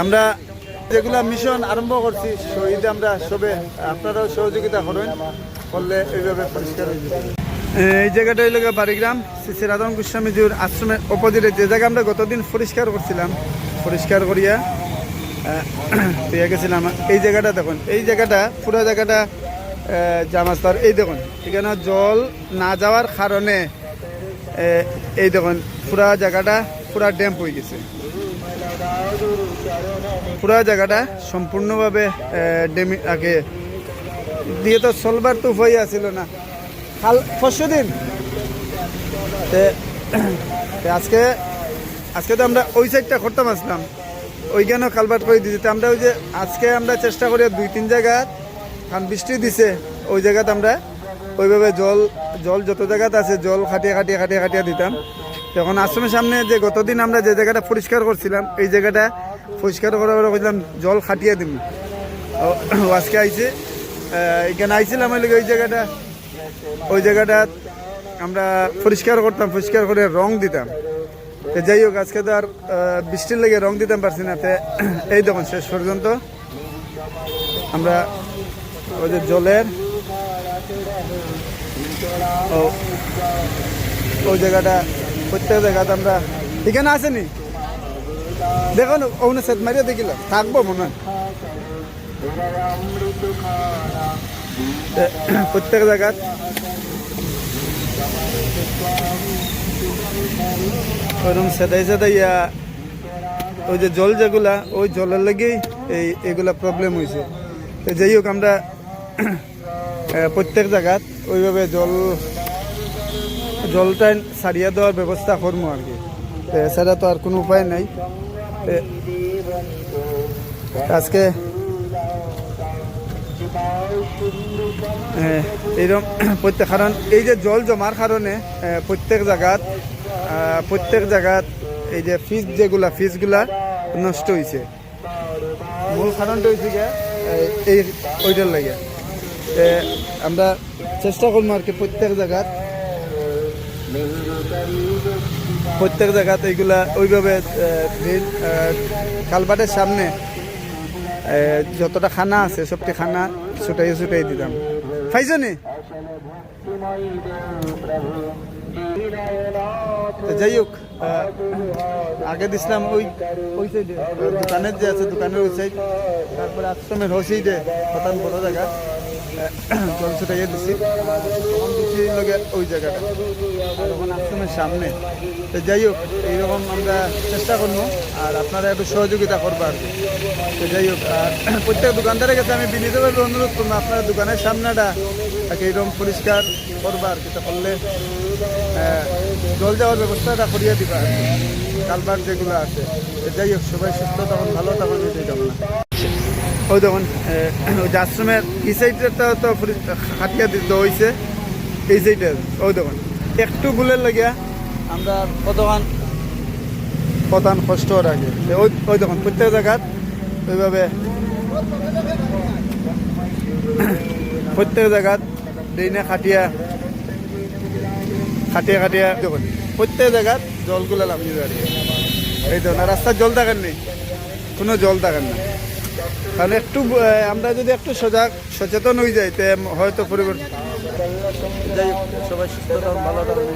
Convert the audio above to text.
আমরা যেগুলা মিশন আরম্ভ করছি শহীদ আমরা সবে আপনারাও সহযোগিতা করেন করলে এইভাবে পরিষ্কার হয়ে যাবে। এই জায়গাটা হইল বাড়িগ্রাম শ্রী শ্রী রাধারণ গোস্বামীজির আশ্রমের অপোজিটে যে জায়গা আমরা গতদিন পরিষ্কার করছিলাম, পরিষ্কার করিয়া পেয়ে গেছিলাম। এই জায়গাটা দেখুন, এই জায়গাটা পুরো জায়গাটা জামাস্তার। এই দেখুন এখানে জল না যাওয়ার কারণে এই দেখুন পুরা জায়গাটা পুরা ড্যাম্প হয়ে গেছে। পুরা জায়গাটা সম্পূর্ণভাবে ড্যামি আগে দিয়ে তো চলবার তো উপায় আসছিল না। কাল পরশু দিন আজকে আজকে তো আমরা ওই সাইডটা করতাম আসলাম, ওইখানেও কালভার্ট করে দিতে আমরা ওই যে আজকে আমরা চেষ্টা করি 2-3 জায়গা কারণ বৃষ্টি দিছে ওই জায়গাতে আমরা ওইভাবে জল যত জায়গাতে আছে জল খাটিয়ে দিতাম। তখন আশ্রমের সামনে যে গতদিন আমরা যে জায়গাটা পরিষ্কার করছিলাম এই জায়গাটা পরিষ্কার করার পরে বলছিলাম জল খাটিয়ে দিব। আজকে আইছে এখানে আইছিলাম ওই জায়গাটা আমরা পরিষ্কার করতাম, পরিষ্কার করে রং দিতাম। যাই হোক আজকে তো আর বৃষ্টির লেগে রং দিতে পারছি না। এই দেখুন শেষ পর্যন্ত আমরা ওই যে জলের ওই জায়গাটা প্রত্যেক জায়গাতে আমরা এখানে আসেনি দেখুন ওখানে সেট মারিয়ে দেখিল থাকবো মনে হয়। প্রত্যেক জায়গাত ওরকম সেটাইয়া ওই যে জল যেগুলা ওই জলের লেগেই এগুলা প্রবলেম হয়েছে। যাই হোক আমরা প্রত্যেক জায়গাত ওইভাবে জলটা সারিয়ে দেওয়ার ব্যবস্থা করবো আর কি, এছাড়া তো আর কোনো উপায় নাই। আজকে এইরকম কারণ এই যে জল জমার কারণে প্রত্যেক জায়গাত এই যে ফিজগুলা নষ্ট হয়েছে। মূল কারণটা হয়েছে এই ওইটার লাগে আমরা চেষ্টা করবো আর কি প্রত্যেক জায়গাত এইগুলা ওইভাবে কালভার্টের সামনে যতটা খানা আছে সবটি খানা ছুটাই দিতাম। পাইছনি? যাই হোক আগে দিছিলাম ওই সাইডে দোকানের যে আছে দোকানের ওই সাইড, তারপরে আশ্রমের ওই সাইডে প্রধান বড় জায়গা জল ছুটাইয়ে দিচ্ছি। তখন দিচ্ছি লগে ওই জায়গাটা তখন আশ্রমের সামনে। তো যাই হোক এইরকম আমরা চেষ্টা করবো আর আপনারা একটু সহযোগিতা করবো আর কি। তো যাই হোক আর প্রত্যেক দোকানদারের কাছে আমি বিনীতভাবে অনুরোধ করবো আপনারা দোকানের সামনেটা এইরকম পরিষ্কার করবা আর কি, তা করলে জল যাওয়ার ব্যবস্থাটা করিয়ে দিবা আর কি কালভার্ট যেগুলো আছে। যাই হোক সবাই সুস্থ তখন ভালো তখন এটাই কামনা। ওই দেখুন ওই যে আশ্রমের এই সাইডটা তো খাটিয়া দিতে হয়েছে, এই সাইডে ওই দেখুন একটু ভুলের লাগিয়া আমরা প্রধান কষ্ট রাখি। ওই দেখুন প্রত্যেক জায়গাত ওইভাবে প্রত্যেক জায়গাত দিনে খাটিয়া দেখুন প্রত্যেক জায়গাত জলগুলো লাভিয়ে আর কি। এই দেখুন রাস্তার জল থাকেন নেই, কোনো জল থাকেন না। কারণ একটু আমরা যদি একটু সচেতন হয়ে যাই হয়তো পরিবর্তন। যাই হোক সবাই সুস্থ ভালো থাকবে।